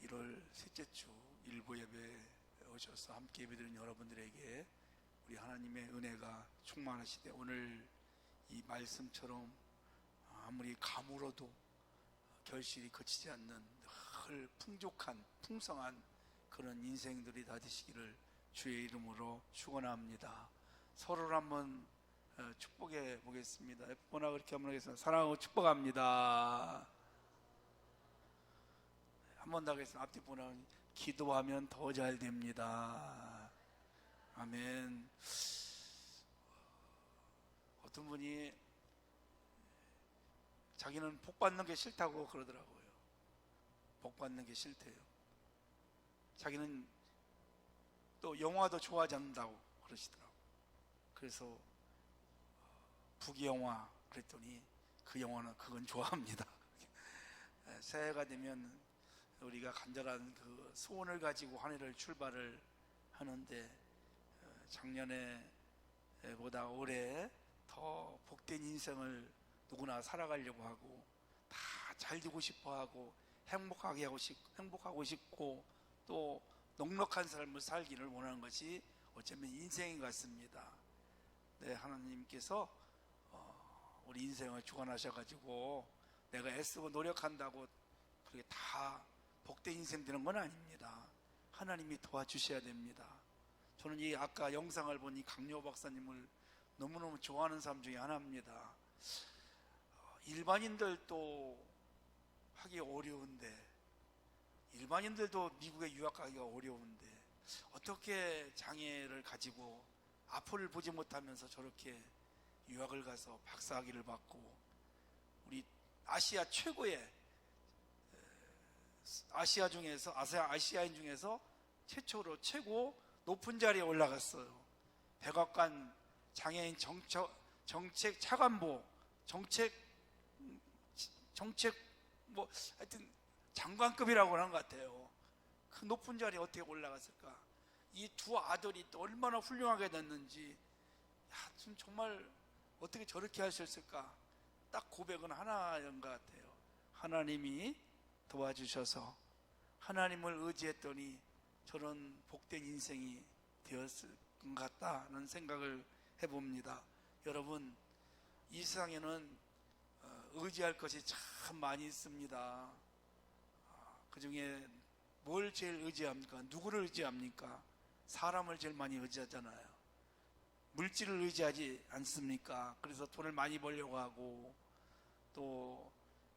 1월 셋째 주 일부 예배에 오셔서 함께 예배드린 여러분들에게 우리 하나님의 은혜가 충만하시되 오늘 이 말씀처럼 아무리 가물어도 결실이 그치지 않는 늘 풍족한 풍성한 그런 인생들이 다 되시기를 주의 이름으로 축원합니다. 서로를 한번 축복해 보겠습니다. F번하고 그렇게 한번 하겠습니다. 사랑하고 축복합니다. 한 번 더 하겠습니다. 앞뒤 분하고 기도하면 더 잘 됩니다. 아멘. 어떤 분이 자기는 복 받는 게 싫다고 그러더라고요. 복 받는 게 싫대요. 자기는 또 영화도 좋아하지 않는다고 그러시더라고요. 그래서 부귀영화 그랬더니 그 영화는 그건 좋아합니다. 새해가 되면 우리가 간절한 그 소원을 가지고 한 해를 출발을 하는데 작년에 보다 올해 더 복된 인생을 누구나 살아가려고 하고 다 잘 되고 싶어 하고 행복하고 싶고 또 넉넉한 삶을 살기를 원하는 것이 어쩌면 인생인 것 같습니다. 네, 하나님께서 우리 인생을 주관하셔가지고 내가 애쓰고 노력한다고 그게 다 복된 인생 되는 건 아닙니다. 하나님이 도와주셔야 됩니다. 저는 이 아까 영상을 본 이 강요 박사님을 너무너무 좋아하는 사람 중에 하나입니다. 일반인들도 하기 어려운데, 일반인들도 미국에 유학하기가 어려운데 어떻게 장애를 가지고 앞을 보지 못하면서 저렇게 유학을 가서 박사학위를 받고 우리 아시아 최고의 아시아인 중에서 최초로 최고 높은 자리에 올라갔어요. 백악관 장애인 정책 차관보 정책 뭐 하여튼 장관급이라고 하는 것 같아요. 그 높은 자리에 어떻게 올라갔을까? 이 두 아들이 또 얼마나 훌륭하게 됐는지, 정말 어떻게 저렇게 하셨을까? 딱 고백은 하나인 것 같아요. 하나님이 도와주셔서 하나님을 의지했더니 저런 복된 인생이 되었을 것 같다는 생각을 해봅니다. 여러분, 이 세상에는 의지할 것이 참 많이 있습니다. 그 중에 뭘 제일 의지합니까? 누구를 의지합니까? 사람을 제일 많이 의지하잖아요. 물질을 의지하지 않습니까? 그래서 돈을 많이 벌려고 하고 또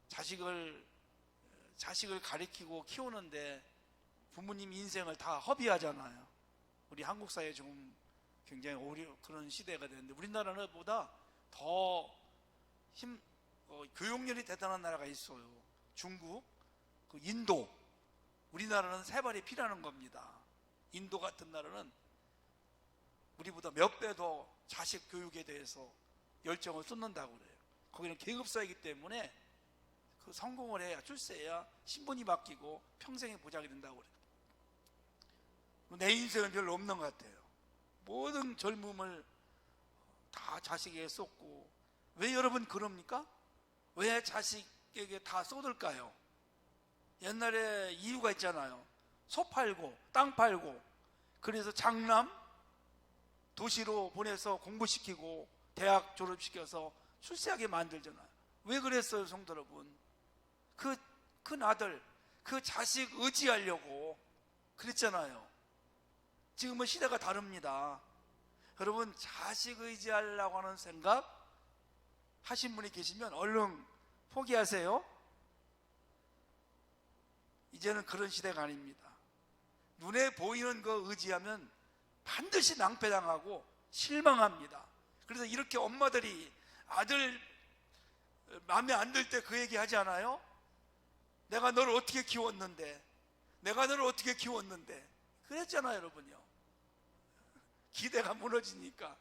자식을 가리키고 키우는데 부모님 인생을 다 허비하잖아요. 우리 한국 사회에 좀 굉장히 그런 시대가 됐는데 우리나라는 보다 더 교육열이 대단한 나라가 있어요. 중국, 인도. 우리나라는 세 발이 피라는 겁니다. 인도 같은 나라는 우리보다 몇 배 더 자식 교육에 대해서 열정을 쏟는다고 그래요. 거기는 계급사이기 때문에 그 성공을 해야, 출세해야 신분이 바뀌고 평생의 보장이 된다고 그래요. 내 인생은 별로 없는 것 같아요. 모든 젊음을 다 자식에게 쏟고. 왜 여러분 그럽니까? 왜 자식에게 다 쏟을까요? 옛날에 이유가 있잖아요. 소 팔고 땅 팔고 그래서 장남 도시로 보내서 공부시키고 대학 졸업시켜서 출세하게 만들잖아요. 왜 그랬어요, 성도 여러분? 큰 아들, 그 자식 의지하려고 그랬잖아요. 지금은 시대가 다릅니다. 여러분, 자식 의지하려고 하는 생각 하신 분이 계시면 얼른 포기하세요. 이제는 그런 시대가 아닙니다. 눈에 보이는 거 의지하면 반드시 낭패당하고 실망합니다. 그래서 이렇게 엄마들이 아들 마음에 안 들 때 그 얘기 하지 않아요? 내가 너를 어떻게 키웠는데, 그랬잖아요, 여러분요. 기대가 무너지니까.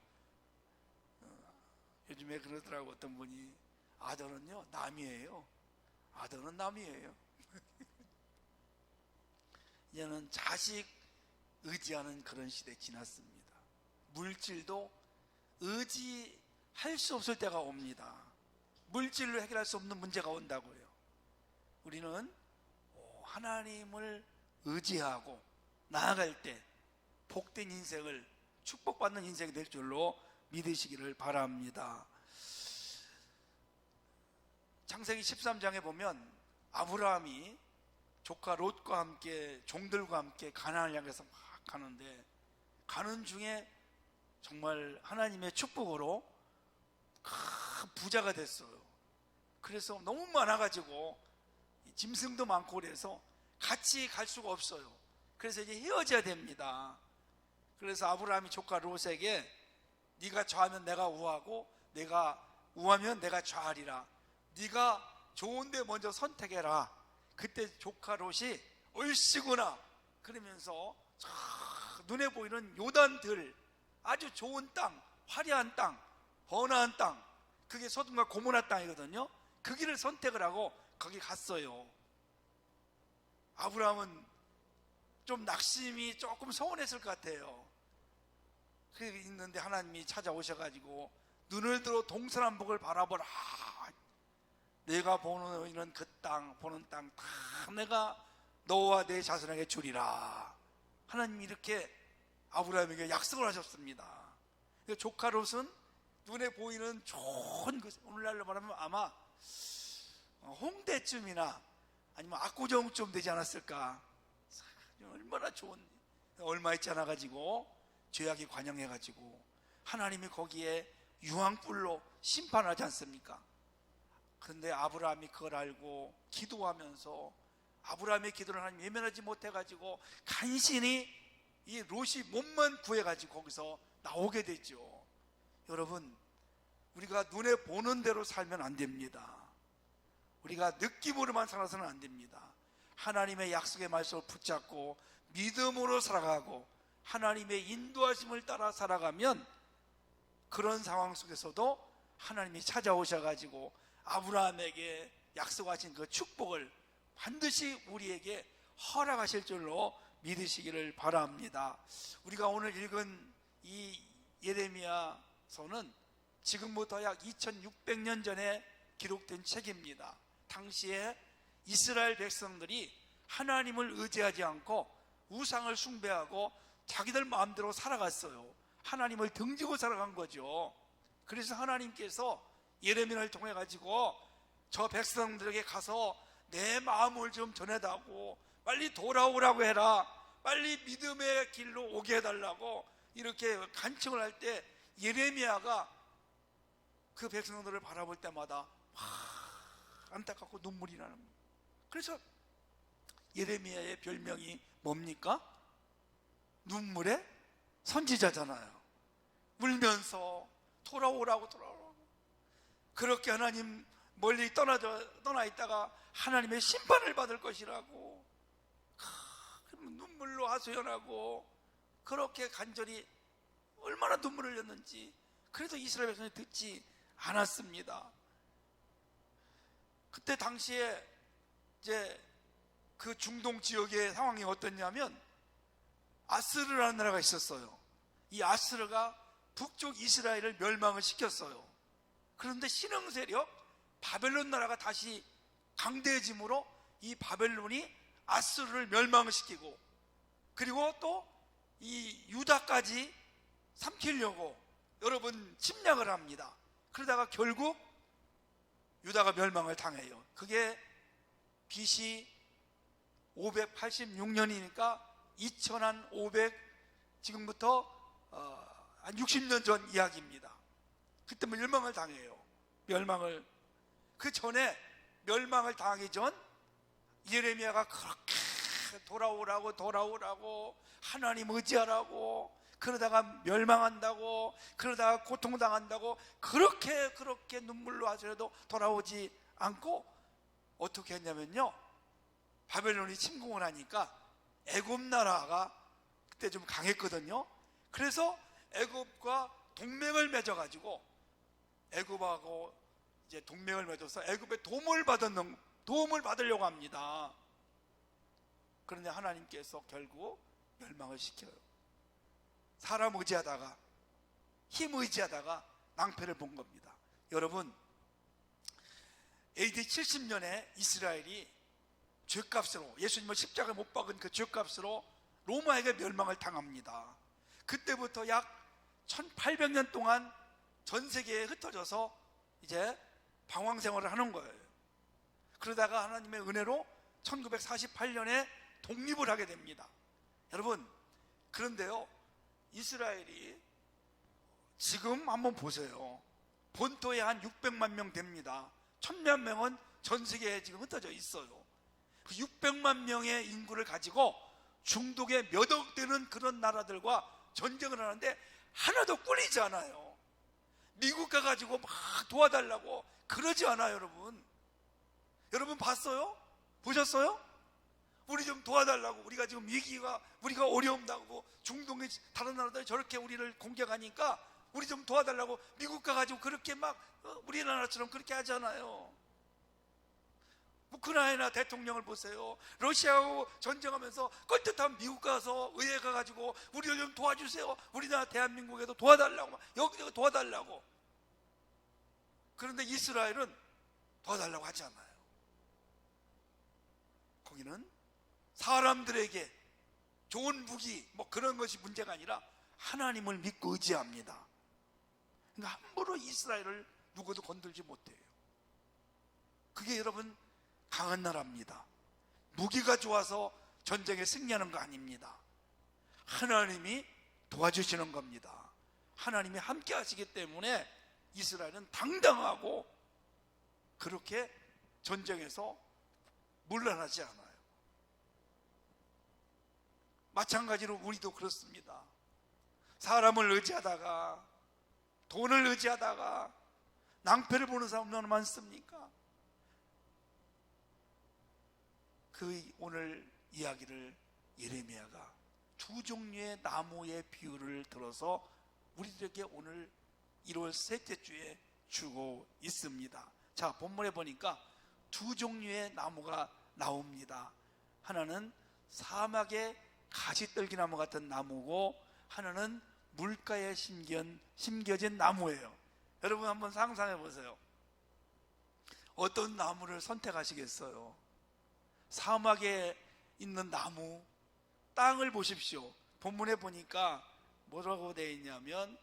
요즘에 그러더라고, 어떤 분이. 아들은요, 남이에요. 이제는 자식 의지하는 그런 시대 지났습니다. 물질도 의지할 수 없을 때가 옵니다. 물질로 해결할 수 없는 문제가 온다고요. 우리는 하나님을 의지하고 나아갈 때 복된 인생을, 축복받는 인생이 될 줄로 믿으시기를 바랍니다. 창세기 13장에 보면 아브라함이 조카 롯과 함께, 종들과 함께 가나안을 향해서 막 가는데, 가는 중에 정말 하나님의 축복으로 큰 부자가 됐어요. 그래서 너무 많아가지고 짐승도 많고 그래서 같이 갈 수가 없어요. 그래서 이제 헤어져야 됩니다. 그래서 아브라함이 조카 롯에게 네가 좌하면 내가 우하고 내가 우하면 내가 좌하리라, 네가 좋은데 먼저 선택해라. 그때 조카 롯이 얼씨구나 그러면서 눈에 보이는 요단들, 아주 좋은 땅, 화려한 땅, 번화한 땅, 그게 소돔과 고모라 땅이거든요. 그 길을 선택을 하고 거기 갔어요. 아브라함은 좀 낙심이 조금 서운했을 것 같아요. 그게 있는데 하나님이 찾아오셔가지고 눈을 들어 동서남북을 바라보라. 내가 보는 그 땅, 보는 땅 다 내가 너와 내 자손에게 주리라. 하나님이 이렇게 아브라함에게 약속을 하셨습니다. 조카 롯은 눈에 보이는 좋은 것, 오늘날로 말하면 아마 홍대쯤이나 아니면 압구정쯤 되지 않았을까. 얼마나 좋은, 얼마 있지 않아 가지고 죄악이 관영해 가지고 하나님이 거기에 유황불로 심판하지 않습니까? 그런데 아브라함이 그걸 알고 기도하면서, 아브라함의 기도를 하나님 외면하지 못해 가지고 간신히 이 롯이 몸만 구해 가지고 거기서 나오게 되죠. 여러분, 우리가 눈에 보는 대로 살면 안 됩니다. 우리가 느낌으로만 살아서는 안 됩니다. 하나님의 약속의 말씀을 붙잡고 믿음으로 살아가고 하나님의 인도하심을 따라 살아가면 그런 상황 속에서도 하나님이 찾아오셔가지고 아브라함에게 약속하신 그 축복을 반드시 우리에게 허락하실 줄로 믿으시기를 바랍니다. 우리가 오늘 읽은 이 예레미야서는 지금부터 약 2600년 전에 기록된 책입니다. 당시에 이스라엘 백성들이 하나님을 의지하지 않고 우상을 숭배하고 자기들 마음대로 살아갔어요. 하나님을 등지고 살아간 거죠. 그래서 하나님께서 예레미야를 통해 가지고 저 백성들에게 가서 내 마음을 좀 전해다고, 빨리 돌아오라고 해라, 빨리 믿음의 길로 오게 해달라고 이렇게 간청을 할 때 예레미야가 그 백성들을 바라볼 때마다 안타깝고 눈물이 나는 거예요. 그래서 예레미야의 별명이 뭡니까? 눈물의 선지자잖아요. 울면서 돌아오라고. 그렇게 하나님 멀리 떠나 있다가 하나님의 심판을 받을 것이라고 눈물로 하소연하고 그렇게 간절히 얼마나 눈물을 흘렸는지. 그래도 이스라엘 백성이 듣지 않았습니다. 그때 당시에 이제 그 중동 지역의 상황이 어떻냐면 아스르라는 나라가 있었어요. 이 아스르가 북쪽 이스라엘을 멸망을 시켰어요. 그런데 신흥 세력 바벨론 나라가 다시 강대해짐으로 이 바벨론이 아스르를 멸망을 시키고, 그리고 또 이 유다까지 삼키려고 여러분 침략을 합니다. 그러다가 결국 유다가 멸망을 당해요. 그게 BC 586년이니까 2500, 지금부터 한 60년 전 이야기입니다. 그때 멸망을 당해요. 그 전에 멸망을 당하기 전 예레미야가 그렇게 돌아오라고 하나님 의지하라고, 그러다가 멸망한다고, 그러다가 고통당한다고 그렇게 눈물로 하더라도 돌아오지 않고 어떻게 했냐면요, 바벨론이 침공을 하니까 애굽 나라가 그때 좀 강했거든요. 그래서 애굽과 동맹을 맺어가지고 애굽하고 이제 동맹을 맺어서 애굽의 도움을 받으려고 합니다. 그런데 하나님께서 결국 멸망을 시켜요. 사람 의지하다가, 힘 의지하다가 낭패를 본 겁니다. 여러분, AD 70년에 이스라엘이 죄값으로, 예수님을 십자가에 못 박은 그 죄값으로 로마에게 멸망을 당합니다. 그때부터 약 1800년 동안 전 세계에 흩어져서 이제 방황 생활을 하는 거예요. 그러다가 하나님의 은혜로 1948년에 독립을 하게 됩니다. 여러분, 그런데요, 이스라엘이 지금 한번 보세요. 본토에 한 600만 명 됩니다. 1000만 명은 전 세계에 지금 흩어져 있어요. 그 600만 명의 인구를 가지고 중동에 몇 억 되는 그런 나라들과 전쟁을 하는데 하나도 꿀리지 않아요. 미국 가가지고 막 도와달라고 그러지 않아요. 여러분 봤어요? 보셨어요? 우리 좀 도와달라고, 우리가 지금 위기가, 우리가 어려움당하고 중동의 다른 나라들이 저렇게 우리를 공격하니까 우리 좀 도와달라고 미국 가가지고 그렇게 막 우리나라처럼 그렇게 하잖아요. 우크라이나 대통령을 보세요. 러시아하고 전쟁하면서 껄뜻한 미국 가서 의회 가가지고 우리를 좀 도와주세요, 우리나라 대한민국에도 도와달라고, 여기저기 도와달라고. 그런데 이스라엘은 도와달라고 하지 않아요. 거기는 사람들에게 좋은 무기 뭐 그런 것이 문제가 아니라 하나님을 믿고 의지합니다. 그러니까 함부로 이스라엘을 누구도 건들지 못해요. 그게 여러분 강한 나라입니다. 무기가 좋아서 전쟁에 승리하는 거 아닙니다. 하나님이 도와주시는 겁니다. 하나님이 함께 하시기 때문에 이스라엘은 당당하고 그렇게 전쟁에서 물러나지 않아요. 마찬가지로 우리도 그렇습니다. 사람을 의지하다가, 돈을 의지하다가 낭패를 보는 사람 얼마나 많습니까? 그 오늘 이야기를 예레미야가 두 종류의 나무의 비유를 들어서 우리들에게 오늘 1월 셋째 주에 주고 있습니다. 자, 본문에 보니까 두 종류의 나무가 나옵니다. 하나는 사막의 가시떨기나무 같은 나무고 하나는 물가에 심겨진 나무예요. 여러분 한번 상상해 보세요. 어떤 나무를 선택하시겠어요? 사막에 있는 나무, 땅을 보십시오. 본문에 보니까 뭐라고 되어 있냐면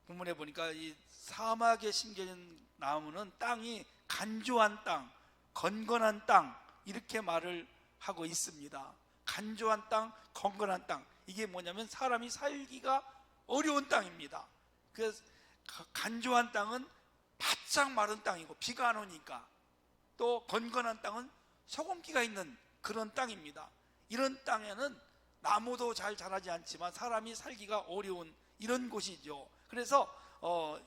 본문에 보니까 이 사막에 심겨진 나무는 땅이 간조한 땅, 건건한 땅, 이렇게 말을 하고 있습니다. 간조한 땅, 건건한 땅, 이게 뭐냐면 사람이 살기가 어려운 땅입니다. 그래서 간조한 땅은 바짝 마른 땅이고 비가 안 오니까, 또 건건한 땅은 소금기가 있는 그런 땅입니다. 이런 땅에는 나무도 잘 자라지 않지만 사람이 살기가 어려운 이런 곳이죠. 그래서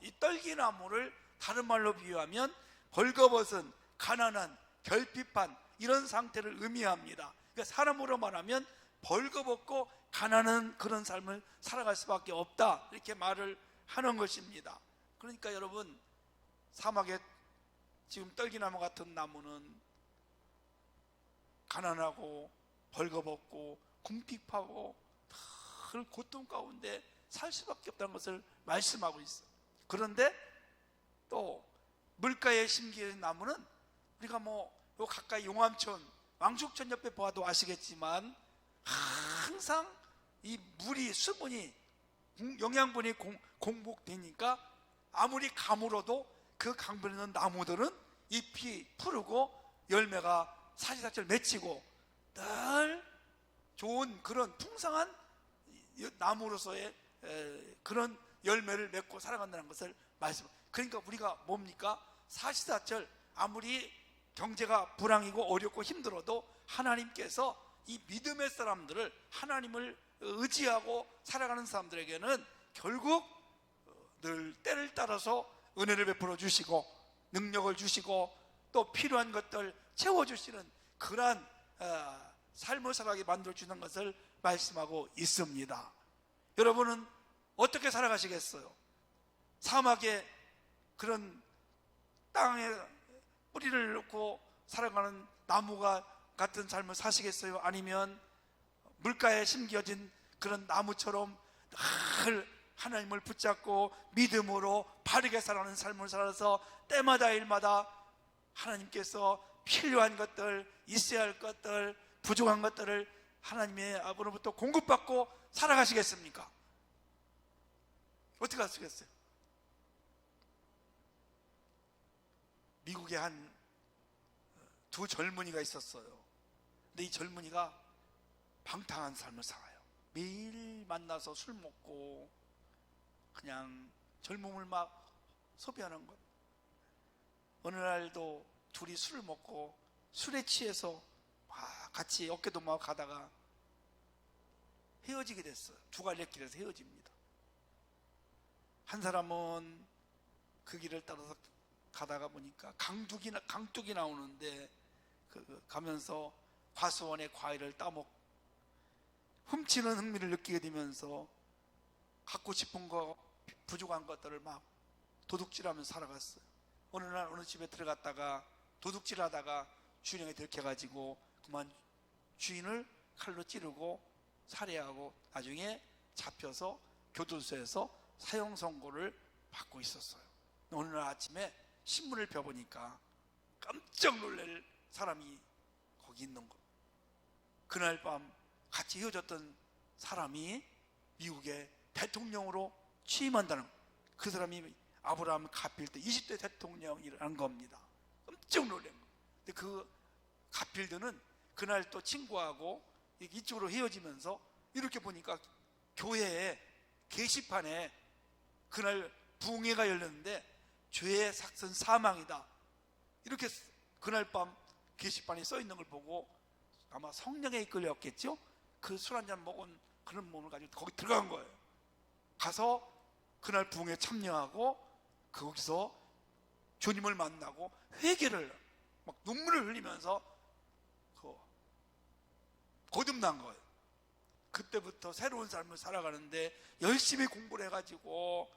이 떨기나무를 다른 말로 비유하면 벌거벗은 가난한 결핍한 이런 상태를 의미합니다. 그러니까 사람으로 말하면 벌거벗고 가난한 그런 삶을 살아갈 수밖에 없다, 이렇게 말을 하는 것입니다. 그러니까 여러분, 사막에 지금 떨기나무 같은 나무는 가난하고 벌거벗고 궁핍하고 늘 고통 가운데 살 수밖에 없다는 것을 말씀하고 있어요. 그런데 또 물가에 심겨진 나무는 우리가 뭐 요 가까이 용암천, 왕죽천 옆에 보아도 아시겠지만 항상 이 물이, 수분이, 영양분이 공복되니까 아무리 가물어도 그 강변에 있는 나무들은 잎이 푸르고 열매가 사시사철 맺히고 늘 좋은 그런 풍성한 나무로서의 그런 열매를 맺고 살아간다는 것을 말씀합니다. 그러니까 우리가 뭡니까? 사시사철 아무리 경제가 불황이고 어렵고 힘들어도 하나님께서 이 믿음의 사람들을, 하나님을 의지하고 살아가는 사람들에게는 결국 늘 때를 따라서 은혜를 베풀어 주시고 능력을 주시고 또 필요한 것들 채워주시는 그러한 삶을 살아가게 만들어주는 것을 말씀하고 있습니다. 여러분은 어떻게 살아가시겠어요? 사막에 그런 땅에 뿌리를 놓고 살아가는 나무가 같은 삶을 사시겠어요? 아니면 물가에 심겨진 그런 나무처럼 늘 하나님을 붙잡고 믿음으로 바르게 살아가는 삶을 살아서 때마다 일마다 하나님께서 필요한 것들, 있어야 할 것들, 부족한 것들을 하나님의 아버지로부터 공급받고 살아가시겠습니까? 어떻게 하시겠어요? 미국에 한 두 젊은이가 있었어요. 근데 이 젊은이가 방탕한 삶을 살아요. 매일 만나서 술 먹고 그냥 젊음을 막 소비하는 것. 어느 날도 둘이 술을 먹고 술에 취해서 막 같이 어깨동무하고 가다가 헤어지게 됐어요. 두 갈래길에서 헤어집니다. 한 사람은 그 길을 따라서 가다가 보니까 강둑이 나오는데 가면서 과수원의 과일을 따먹고 훔치는 흥미를 느끼게 되면서 갖고 싶은 거, 부족한 것들을 막 도둑질하면서 살아갔어요. 어느 날 어느 집에 들어갔다가 도둑질하다가 주인에게 들켜가지고 그만 주인을 칼로 찌르고 살해하고 나중에 잡혀서 교도소에서 사형 선고를 받고 있었어요. 어느 날 아침에 신문을 펴보니까 깜짝 놀랄 사람이 거기 있는 거. 그날 밤 같이 헤어졌던 사람이 미국의 대통령으로 취임한다는 거. 그 사람이 아브라함 가필드 20대 대통령이라는 겁니다. 깜짝 놀란 거. 근데 그 가필드는 그날 또 친구하고 이쪽으로 헤어지면서 이렇게 보니까 교회에 게시판에 그날 부흥회가 열렸는데 죄의 삭선 사망이다, 이렇게 그날 밤 게시판에 써 있는 걸 보고 아마 성령에 이끌렸겠죠. 그 술 한잔 먹은 그런 몸을 가지고 거기 들어간 거예요. 가서 그날 부흥에 참여하고 거기서 주님을 만나고 회개를 막 눈물을 흘리면서 거듭난 거예요. 그때부터 새로운 삶을 살아가는데 열심히 공부를 해가지고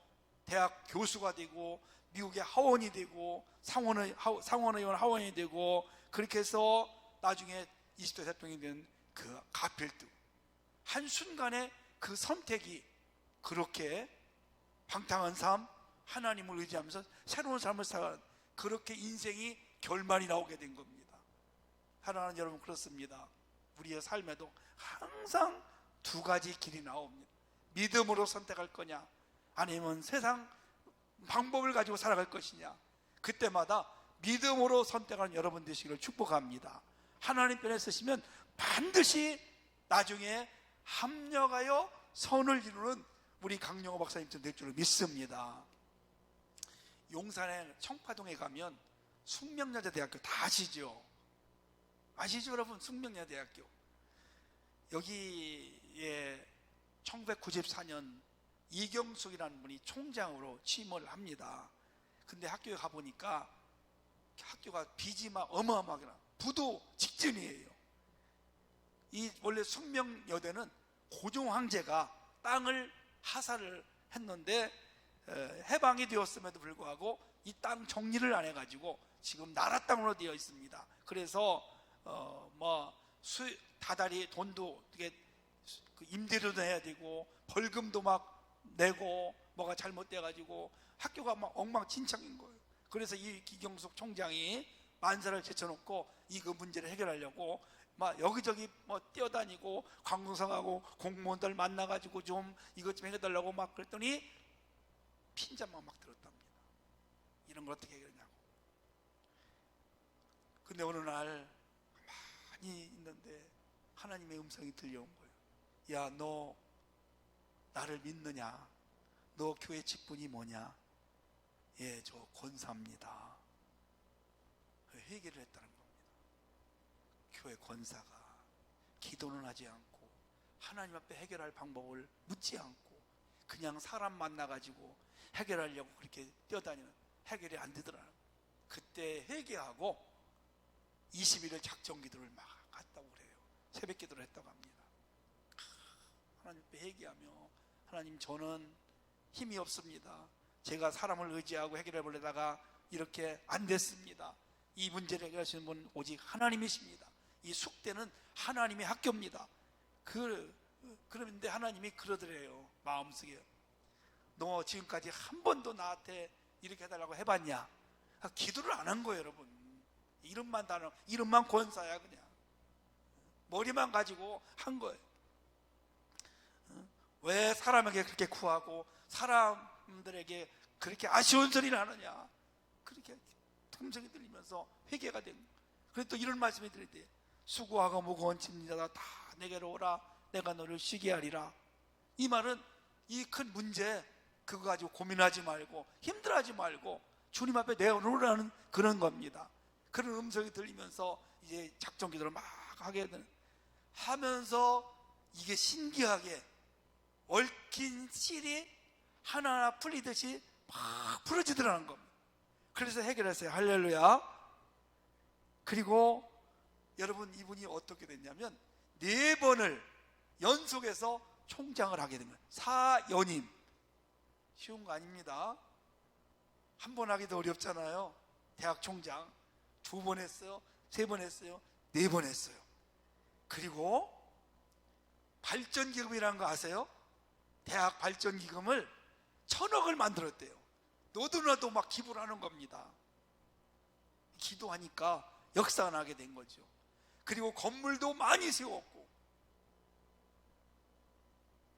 대학 교수가 되고 미국의 하원이 되고 상원의원 하원이 되고 그렇게 해서 나중에 20대 대통령이 된 그 가필드. 한순간에 그 선택이 그렇게 방탕한 삶, 하나님을 의지하면서 새로운 삶을 살아가는, 그렇게 인생이 결말이 나오게 된 겁니다. 사랑하는 여러분, 그렇습니다. 우리의 삶에도 항상 두 가지 길이 나옵니다. 믿음으로 선택할 거냐, 아니면 세상 방법을 가지고 살아갈 것이냐. 그때마다 믿음으로 선택하는 여러분 되시기를 축복합니다. 하나님 편에 서시면 반드시 나중에 합력하여 선을 이루는 우리 강영호 박사님처럼 될 줄을 믿습니다. 용산의 청파동에 가면 숙명여자대학교 다 아시죠? 아시죠 여러분? 숙명여자대학교. 여기에 1994년 이경숙이라는 분이 총장으로 취임을 합니다. 근데 학교에 가보니까 학교가 빚이 막 어마어마하게 나, 부도 직전이에요. 이 원래 숙명여대는 고종 황제가 땅을 하사를 했는데 해방이 되었음에도 불구하고 이 땅 정리를 안 해가지고 지금 나라 땅으로 되어 있습니다. 그래서 다달이 돈도 이게 임대료도 내야 되고 벌금도 막 내고 뭐가 잘못돼가지고 학교가 막 엉망진창인 거예요. 그래서 이 이경숙 총장이 만사를 제쳐놓고 그 문제를 해결하려고 막 여기저기 뛰어다니고 관공서하고 공무원들 만나가지고 좀 이것 좀 해달라고 막 그랬더니 핀잔만 막 들었답니다. 이런 걸 어떻게 해결하냐고. 근데 어느 날 많이 있는데 하나님의 음성이 들려온 거예요. 야, 너 나를 믿느냐? 너 교회 직분이 뭐냐? 예, 저 권사입니다. 회개를 했다는 겁니다. 교회 권사가 기도는 하지 않고 하나님 앞에 해결할 방법을 묻지 않고 그냥 사람 만나가지고 해결하려고 그렇게 뛰어다니는, 해결이 안 되더라고요. 그때 회개하고 20일을 작정 기도를 막 했다고 그래요. 새벽 기도를 했다고 합니다. 하나님 앞에 회개하며, 하나님, 저는 힘이 없습니다. 제가 사람을 의지하고 해결해 보려다가 이렇게 안 됐습니다. 이 문제를 해결하시는 분은 오직 하나님이십니다. 이 숙대는 하나님의 학교입니다. 그런데 하나님이 그러더래요. 마음속에, 너 지금까지 한 번도 나한테 이렇게 해달라고 해봤냐? 기도를 안 한 거예요, 여러분. 이름만 다른, 이름만 권사야. 그냥 머리만 가지고 한 거예요. 왜 사람에게 그렇게 구하고 사람들에게 그렇게 아쉬운 소리를 하느냐. 그렇게 틈성이 들리면서 회개가 된 거예요. 그래서 또 이런 말씀이 드릴 수고하고 무거운 짐진 자다 다 내게로 오라, 내가 너를 쉬게 하리라. 이 말은 이 큰 문제 그거 가지고 고민하지 말고 힘들어하지 말고 주님 앞에 내어놓으라는 그런 겁니다. 그런 음성이 들리면서 이제 작전 기도를 막 하게 되는, 하면서 이게 신기하게 얽힌 실이 하나하나 풀리듯이 막 풀어지더라는 겁니다. 그래서 해결했어요. 할렐루야. 그리고 여러분, 이분이 어떻게 됐냐면 4번을 연속해서 총장을 하게 된 거예요. 4연임. 쉬운 거 아닙니다. 한 번 하기도 어렵잖아요. 대학 총장 2번 했어요, 3번 했어요, 4번 했어요. 그리고 발전기금이라는 거 아세요? 대학 발전기금을 1,000억을 만들었대요. 너도나도 막 기부를 하는 겁니다. 기도하니까 역사가 나게 된 거죠. 그리고 건물도 많이 세웠고,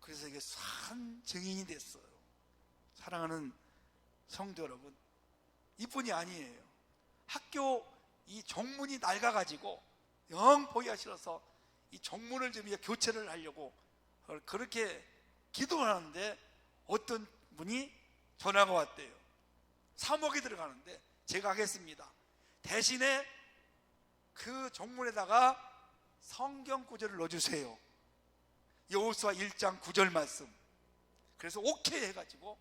그래서 이게 산 증인이 됐어요. 사랑하는 성도 여러분, 이뿐이 아니에요. 학교 이 정문이 낡아가지고 영 보기가 싫어서 이 정문을 좀 이제 교체를 하려고 그렇게 기도를 하는데 어떤 분이 전화가 왔대요. 3억이 들어가는데 제가 하겠습니다. 대신에 그 정문에다가 성경 구절을 넣어주세요. 여호수아 1장 9절 말씀. 그래서 오케이 해가지고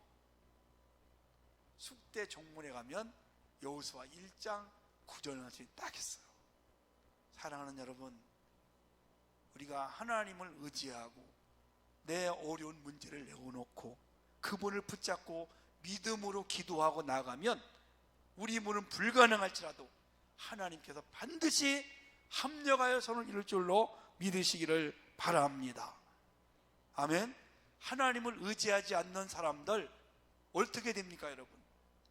숙대 정문에 가면 여호수아 1장 9절 말씀이 딱 있어요. 사랑하는 여러분, 우리가 하나님을 의지하고 내 어려운 문제를 내어놓고 그분을 붙잡고 믿음으로 기도하고 나가면 우리 문은 불가능할지라도 하나님께서 반드시 합력하여 선을 이룰 줄로 믿으시기를 바랍니다. 아멘. 하나님을 의지하지 않는 사람들 어떻게 됩니까 여러분?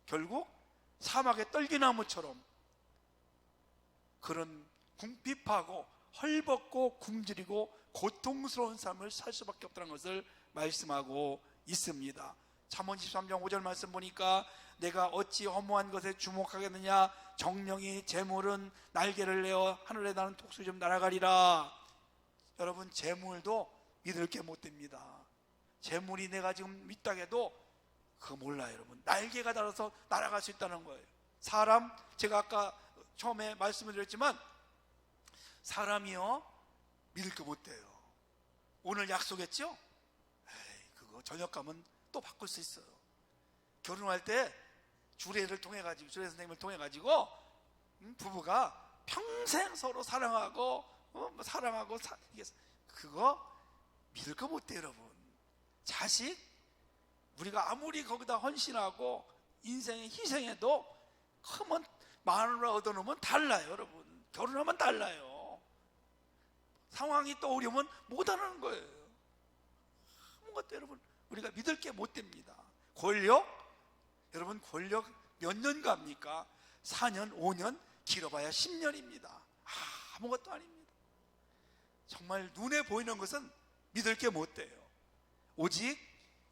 결국 사막의 떨기나무처럼 그런 궁핍하고 헐벗고 굶주리고 고통스러운 삶을 살 수밖에 없다는 것을 말씀하고 있습니다. 잠언 13장 5절 말씀 보니까 내가 어찌 허무한 것에 주목하겠느냐, 정령이 재물은 날개를 내어 하늘에 나는 독수 좀 날아가리라. 여러분, 재물도 믿을 게 못 됩니다. 재물이 내가 지금 밑닥에도 그거 몰라요. 여러분, 날개가 달아서 날아갈 수 있다는 거예요. 사람, 제가 아까 처음에 말씀을 드렸지만 사람이요 믿을 게 못 돼요. 오늘 약속했죠? 에이, 그거 저녁 가면 또 바꿀 수 있어요. 결혼할 때 주례를 통해 가지고, 주례 선생님을 통해 가지고 부부가 평생 서로 사랑하고 그거 믿을 거 못 돼요. 여러분, 자식, 우리가 아무리 거기다 헌신하고 인생에 희생해도 크면 마누라 얻어놓으면 달라요. 여러분, 결혼하면 달라요. 상황이 떠오르면 못하는 거예요. 아무것도 여러분 우리가 믿을 게 못 됩니다. 권력, 여러분 권력 몇 년 갑니까? 4년, 5년, 길어봐야 10년입니다. 아무것도 아닙니다. 정말 눈에 보이는 것은 믿을 게 못 돼요. 오직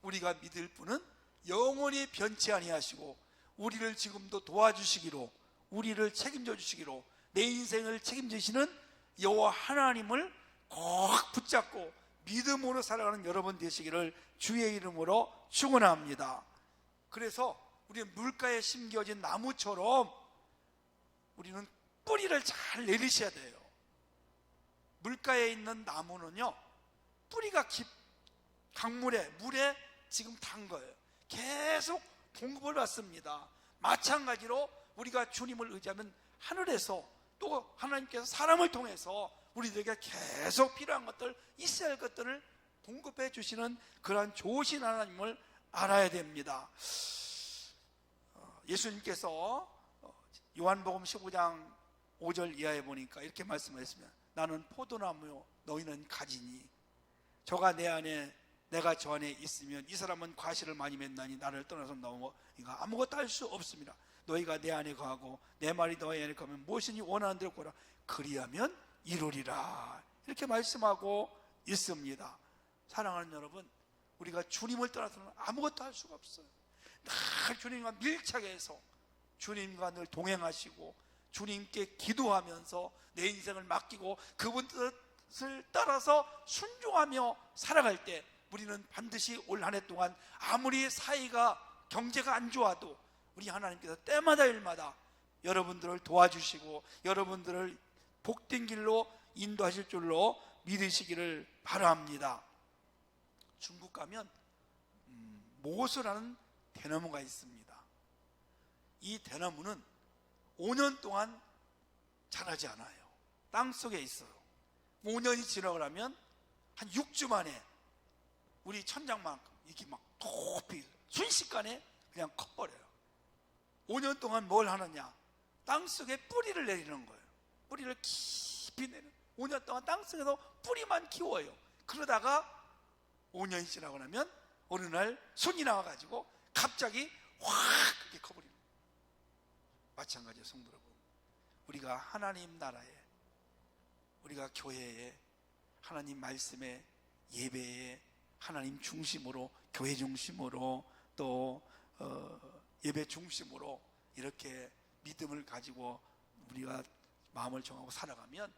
우리가 믿을 분은 영원히 변치 아니하시고 우리를 지금도 도와주시기로, 우리를 책임져 주시기로, 내 인생을 책임지시는 여호와 하나님을 꼭 붙잡고 믿음으로 살아가는 여러분 되시기를 주의 이름으로 축원합니다. 그래서 우리는 물가에 심겨진 나무처럼 우리는 뿌리를 잘 내리셔야 돼요. 물가에 있는 나무는요, 뿌리가 강물에, 물에 지금 탄 거예요. 계속 공급을 받습니다. 마찬가지로 우리가 주님을 의지하면 하늘에서 또 하나님께서 사람을 통해서 우리들에게 계속 필요한 것들, 있어야 할 것들을 공급해 주시는 그러한 좋으신 하나님을 알아야 됩니다. 예수님께서 요한복음 15장 5절 이하에 보니까 이렇게 말씀하셨습니다. 나는 포도나무요 너희는 가지니 저가 내 안에 내가 저 안에 있으면 이 사람은 과실을 많이 맺나니 나를 떠나서 너무 아무것도 할 수 없습니다. 너희가 내 안에 거하고 내 말이 너희 안에 거하면 무엇이니 원하는 대로 구하라. 그리하면 이루리라. 이렇게 말씀하고 있습니다. 사랑하는 여러분, 우리가 주님을 떠나서는 아무것도 할 수가 없어요. 늘 주님과 밀착해서 주님과 늘 동행하시고 주님께 기도하면서 내 인생을 맡기고 그분 뜻을 따라서 순종하며 살아갈 때 우리는 반드시 올 한 해 동안 아무리 사이가 경제가 안 좋아도 우리 하나님께서 때마다 일마다 여러분들을 도와주시고 여러분들을 복된 길로 인도하실 줄로 믿으시기를 바랍니다. 중국 가면 모소라는 대나무가 있습니다. 이 대나무는 5년 동안 자라지 않아요. 땅속에 있어요. 5년이 지나고 나면 한 6주 만에 우리 천장만큼 이렇게 막 높이 순식간에 그냥 커버려요. 5년 동안 뭘 하느냐? 땅속에 뿌리를 내리는 거예요. 뿌리를 깊이 내는. 5년 동안 땅속에서 뿌리만 키워요. 그러다가 5년이 지나고 나면 어느 날 손이 나와가지고 갑자기 확 그렇게 커버리는 거예요. 마찬가지예요. 성도 여러분, 우리가 하나님 나라에, 우리가 교회에, 하나님 말씀에, 예배에 하나님 중심으로, 교회 중심으로, 또 예배 중심으로 이렇게 믿음을 가지고 우리가 마음을 정하고 살아가면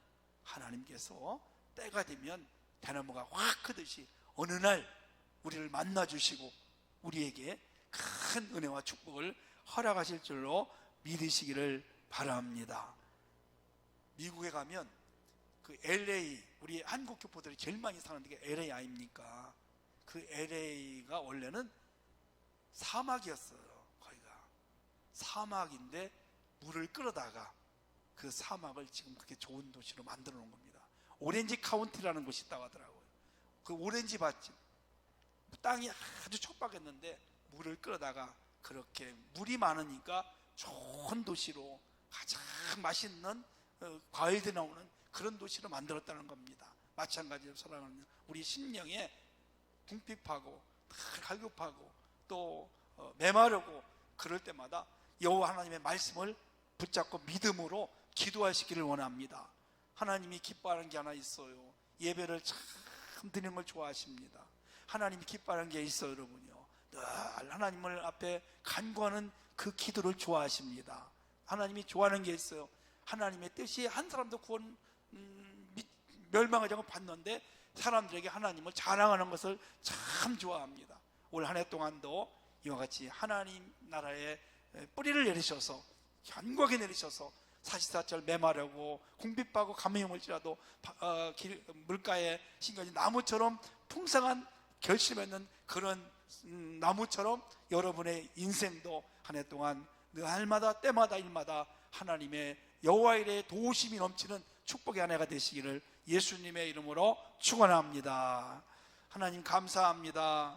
하나님께서 때가 되면 대나무가 확 크듯이 어느 날 우리를 만나주시고 우리에게 큰 은혜와 축복을 허락하실 줄로 믿으시기를 바랍니다. 미국에 가면 그 LA, 우리 한국 교포들이 제일 많이 사는 데가 LA 아닙니까? 그 LA가 원래는 사막이었어요. 거기가 사막인데 물을 끌어다가 그 사막을 지금 그렇게 좋은 도시로 만들어 놓은 겁니다. 오렌지 카운티라는 곳이 있다고 하더라고요. 그 오렌지 밭집, 땅이 아주 촉박했는데 물을 끌어다가 그렇게 물이 많으니까 좋은 도시로, 가장 맛있는 과일들이 나오는 그런 도시로 만들었다는 겁니다. 마찬가지로 사랑하는 우리 심령에 궁핍하고 갈급하고 또 메마르고 그럴 때마다 여호와 하나님의 말씀을 붙잡고 믿음으로 기도하시기를 원합니다. 하나님이 기뻐하는 게 하나 있어요. 예배를 참 드리는 걸 좋아하십니다. 하나님이 기뻐하는 게 있어요. 여러분요, 늘 하나님을 앞에 간구하는 그 기도를 좋아하십니다. 하나님이 좋아하는 게 있어요. 하나님의 뜻이 한 사람도 구원 멸망하지 않고 받는데 사람들에게 하나님을 자랑하는 것을 참 좋아합니다. 올 한 해 동안도 이와 같이 하나님 나라에 뿌리를 내리셔서 견고하게 내리셔서 사시사철 메마르고 궁핍하고 감염을지라도 물가에 심겨진 나무처럼 풍성한 결실맺는 그런 나무처럼 여러분의 인생도 한 해 동안 날마다 때마다 일마다 하나님의 여호와 일의 도우심이 넘치는 축복의 한 해가 되시기를 예수님의 이름으로 축원합니다. 하나님 감사합니다.